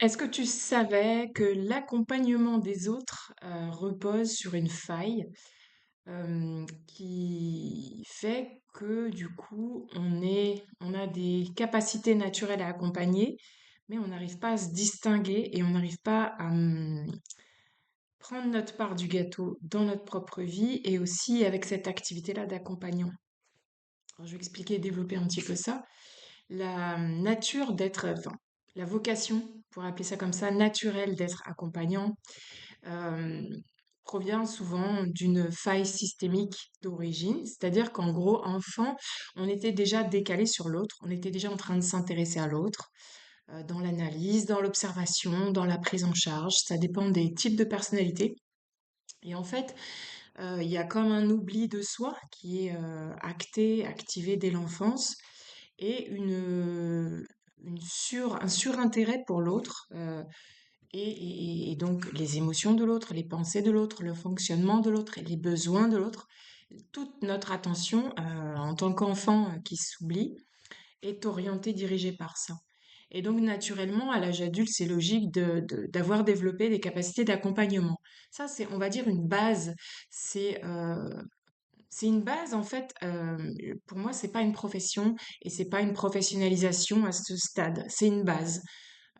Est-ce que tu savais que l'accompagnement des autres repose sur une faille qui fait que du coup on a des capacités naturelles à accompagner, mais on n'arrive pas à se distinguer et on n'arrive pas à prendre notre part du gâteau dans notre propre vie et aussi avec cette activité-là d'accompagnant. Alors, je vais expliquer et développer un petit peu ça. La nature d'être, enfin, la vocation, pour appeler ça comme ça, naturelle d'être accompagnant, euh, provient souvent d'une faille systémique d'origine, c'est-à-dire qu'en gros, enfant, on était déjà décalé sur l'autre, on était déjà en train de s'intéresser à l'autre, dans l'analyse, dans l'observation, dans la prise en charge, ça dépend des types de personnalités. Et en fait, il y a comme un oubli de soi qui est acté, activé dès l'enfance, et un surintérêt pour l'autre, et donc les émotions de l'autre, les pensées de l'autre, le fonctionnement de l'autre et les besoins de l'autre. Toute notre attention, en tant qu'enfant qui s'oublie, est orientée, dirigée par ça. Et donc, naturellement, à l'âge adulte, c'est logique d'avoir développé des capacités d'accompagnement. Ça, c'est, on va dire, une base. C'est c'est une base, en fait. Pour moi, c'est pas une profession et c'est pas une professionnalisation à ce stade. C'est une base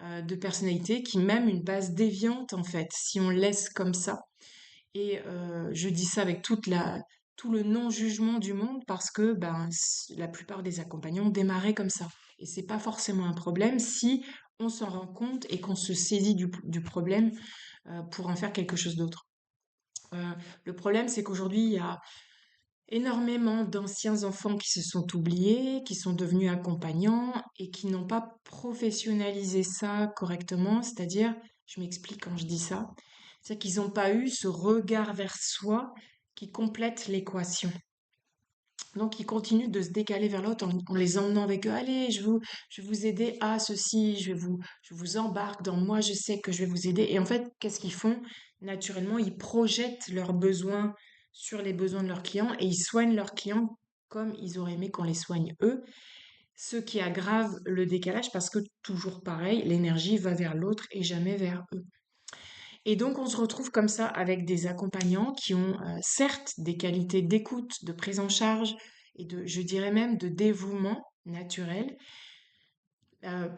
de personnalité qui, même une base déviante, en fait, si on le laisse comme ça. Et je dis ça avec tout le non-jugement du monde parce que ben, la plupart des accompagnants démarraient comme ça. Et c'est pas forcément un problème si on s'en rend compte et qu'on se saisit du problème pour en faire quelque chose d'autre. Euh, le problème, c'est qu'aujourd'hui, il y a énormément d'anciens enfants qui se sont oubliés, qui sont devenus accompagnants et qui n'ont pas professionnalisé ça correctement. C'est-à-dire, je m'explique quand je dis ça, c'est qu'ils n'ont pas eu ce regard vers soi qui complète l'équation. Donc, ils continuent de se décaler vers l'autre en les emmenant avec eux. Allez, je vais vous aider à ceci, je vous embarque dans moi, je sais que je vais vous aider. Et en fait, qu'est-ce qu'ils font? Naturellement, ils projettent leurs besoins sur les besoins de leurs clients et ils soignent leurs clients comme ils auraient aimé qu'on les soigne eux. Ce qui aggrave le décalage parce que toujours pareil, l'énergie va vers l'autre et jamais vers eux. Et donc, on se retrouve comme ça avec des accompagnants qui ont certes des qualités d'écoute, de prise en charge et je dirais même, de dévouement naturel,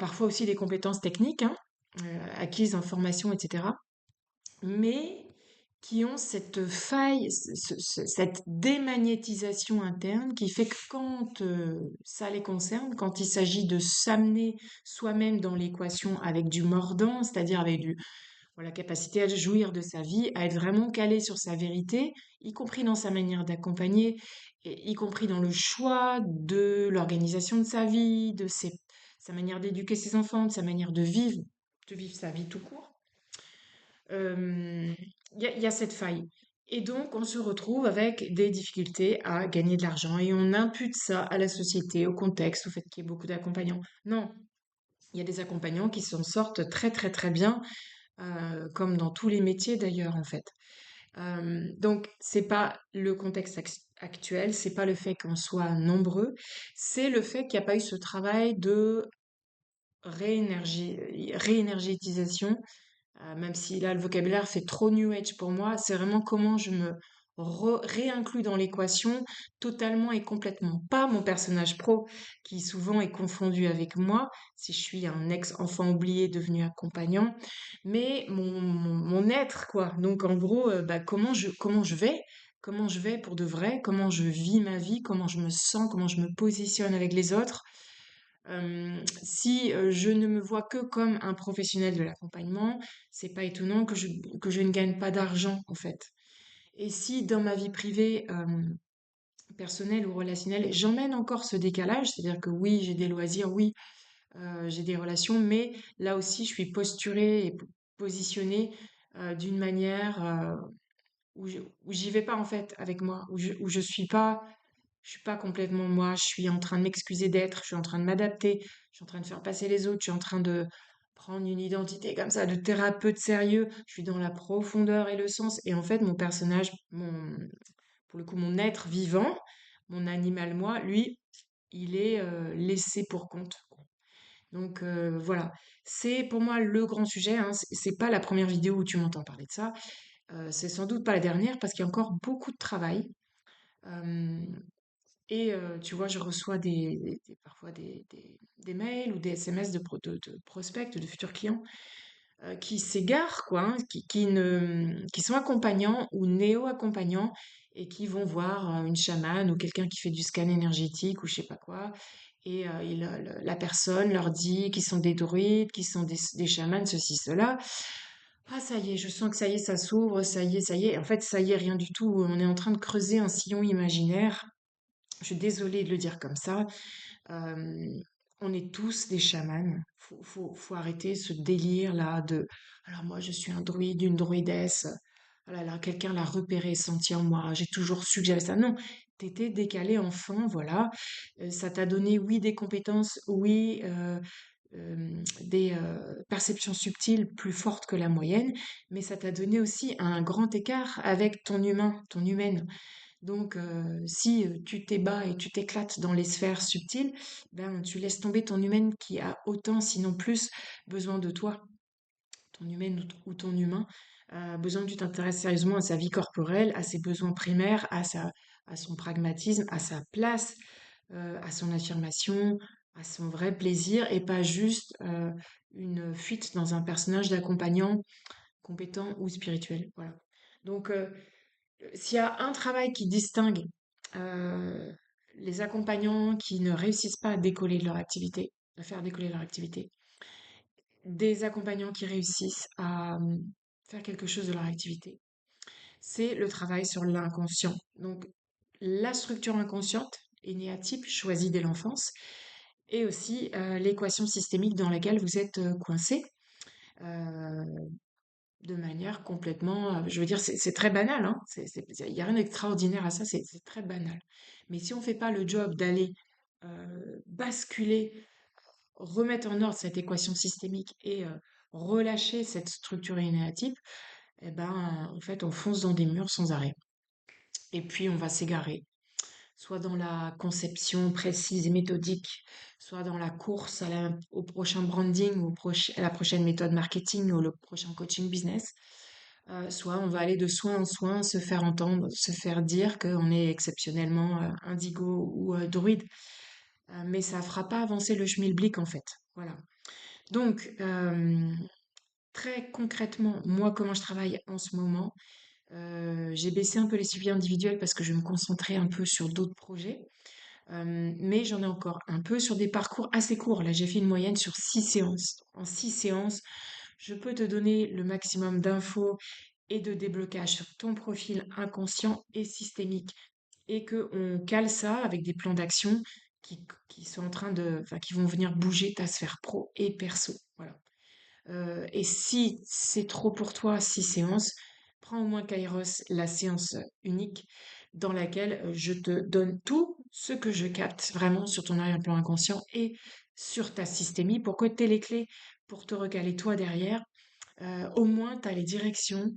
parfois aussi des compétences techniques, hein, acquises en formation, etc. Mais qui ont cette faille, cette démagnétisation interne qui fait que quand ça les concerne, quand il s'agit de s'amener soi-même dans l'équation avec du mordant, c'est-à-dire avec la capacité à jouir de sa vie, à être vraiment calé sur sa vérité, y compris dans sa manière d'accompagner, et y compris dans le choix de l'organisation de sa vie, sa manière d'éduquer ses enfants, de sa manière de vivre sa vie tout court. Il y a cette faille. Et donc, on se retrouve avec des difficultés à gagner de l'argent et on impute ça à la société, au contexte, au fait qu'il y ait beaucoup d'accompagnants. Non, il y a des accompagnants qui s'en sortent très très très bien, comme dans tous les métiers d'ailleurs en fait. Donc c'est pas le contexte actuel, c'est pas le fait qu'on soit nombreux, c'est le fait qu'il n'y a pas eu ce travail de réénergétisation, même si là le vocabulaire fait trop New Age pour moi, c'est vraiment comment je me réinclus dans l'équation totalement et complètement. Pas mon personnage pro qui souvent est confondu avec moi, si je suis un ex-enfant oublié devenu accompagnant, mais mon être, quoi. Donc en gros, bah, comment je vais pour de vrai, comment je vis ma vie, comment je me sens, comment je me positionne avec les autres. Si je ne me vois que comme un professionnel de l'accompagnement, c'est pas étonnant que je ne gagne pas d'argent en fait. Et si dans ma vie privée, personnelle ou relationnelle, j'emmène encore ce décalage, c'est-à-dire que oui, j'ai des loisirs, oui, j'ai des relations, mais là aussi, je suis posturée et positionnée d'une manière où j'y vais pas en fait avec moi, où je suis pas complètement moi, je suis en train de m'excuser d'être, je suis en train de m'adapter, je suis en train de faire passer les autres, je suis en train de prendre une identité comme ça de thérapeute sérieux, je suis dans la profondeur et le sens. Et en fait, mon personnage, pour le coup, mon être vivant, mon animal moi, lui, il est laissé pour compte. Donc voilà, c'est pour moi le grand sujet, hein. C'est pas la première vidéo où tu m'entends parler de ça. C'est sans doute pas la dernière parce qu'il y a encore beaucoup de travail. Euh, et tu vois, je reçois parfois des mails ou des SMS de prospects, de futurs clients qui s'égarent, quoi, hein, qui sont accompagnants ou néo-accompagnants et qui vont voir une chamane ou quelqu'un qui fait du scan énergétique ou je sais pas quoi. Et la personne leur dit qu'ils sont des druides, qu'ils sont des chamans, ceci, cela. Ah, ça y est, je sens que ça y est, ça s'ouvre, ça y est, ça y est. En fait, ça y est, rien du tout. On est en train de creuser un sillon imaginaire. Je suis désolée de le dire comme ça. Euh, on est tous des chamans. Faut arrêter ce délire là de. Alors moi, je suis un druide, une druidesse. Oh là là, quelqu'un l'a repéré, senti en moi. J'ai toujours su que j'avais ça. Non, t'étais décalé enfant, voilà. Ça t'a donné, oui, des compétences, oui, des perceptions subtiles plus fortes que la moyenne, mais ça t'a donné aussi un grand écart avec ton humain, ton humaine. Donc, si tu t'ébats et tu t'éclates dans les sphères subtiles, ben, tu laisses tomber ton humaine qui a autant, sinon plus, besoin de toi, ton humaine ou ton humain, a besoin que tu t'intéresses sérieusement à sa vie corporelle, à ses besoins primaires, à son pragmatisme, à sa place, à son affirmation, à son vrai plaisir, et pas juste une fuite dans un personnage d'accompagnant compétent ou spirituel. Voilà. Donc, s'il y a un travail qui distingue euh, les accompagnants qui ne réussissent pas à décoller de leur activité, à faire décoller leur activité, des accompagnants qui réussissent à faire quelque chose de leur activité, c'est le travail sur l'inconscient. Donc, la structure inconsciente, énéatype, choisie dès l'enfance, et aussi l'équation systémique dans laquelle vous êtes coincé. Euh, de manière complètement, je veux dire, c'est très banal, hein. Il n'y a rien d'extraordinaire à ça, c'est très banal. Mais si on ne fait pas le job d'aller basculer, remettre en ordre cette équation systémique et relâcher cette structure énéatype, eh ben, en fait, on fonce dans des murs sans arrêt. Et puis, on va s'égarer, soit dans la conception précise et méthodique, soit dans la course au prochain branding, à la prochaine méthode marketing ou le prochain coaching business. Soit on va aller de soin en soin, se faire entendre, se faire dire qu'on est exceptionnellement indigo ou druide, mais ça fera pas avancer le schmilblick en fait. Voilà. Donc, très concrètement, moi, comment je travaille en ce moment, j'ai baissé un peu les suivis individuels parce que je vais me concentrer un peu sur d'autres projets. Mais j'en ai encore un peu sur des parcours assez courts. Là, j'ai fait une moyenne sur 6 séances. En 6 séances, je peux te donner le maximum d'infos et de déblocage sur ton profil inconscient et systémique. Et que on cale ça avec des plans d'action qui sont en train enfin, qui vont venir bouger ta sphère pro et perso. Voilà. Et si c'est trop pour toi, 6 séances, prends au moins Kairos, la séance unique, dans laquelle je te donne tout ce que je capte vraiment sur ton arrière-plan inconscient et sur ta systémie pour que tu aies les clés pour te recaler toi derrière. Au moins, tu as les directions.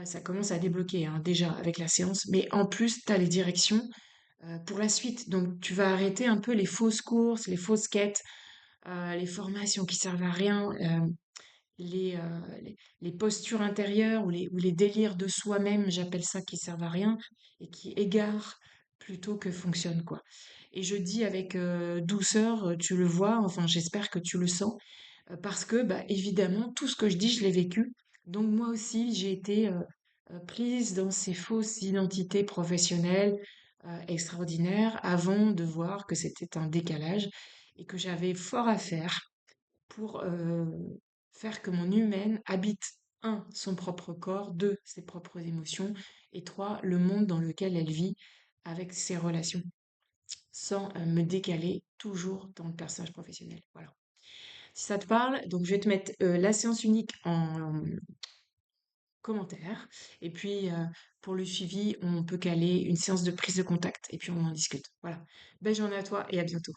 Ça commence à débloquer hein, déjà avec la séance, mais en plus, tu as les directions pour la suite. Donc, tu vas arrêter un peu les fausses courses, les fausses quêtes, les formations qui servent à rien. Les postures intérieures ou les délires de soi-même, j'appelle ça, qui servent à rien et qui égarent plutôt que fonctionnent, quoi. Et je dis avec douceur, tu le vois, enfin j'espère que tu le sens, parce que bah, évidemment, tout ce que je dis, je l'ai vécu. Donc moi aussi, j'ai été prise dans ces fausses identités professionnelles extraordinaires avant de voir que c'était un décalage et que j'avais fort à faire pour faire que mon humaine habite, un, son propre corps, deux, ses propres émotions, et trois, le monde dans lequel elle vit avec ses relations, sans me décaler toujours dans le personnage professionnel. Voilà. Si ça te parle, donc je vais te mettre la séance unique en commentaire, et puis pour le suivi, on peut caler une séance de prise de contact, et puis on en discute. Voilà. Belle journée à toi et à bientôt.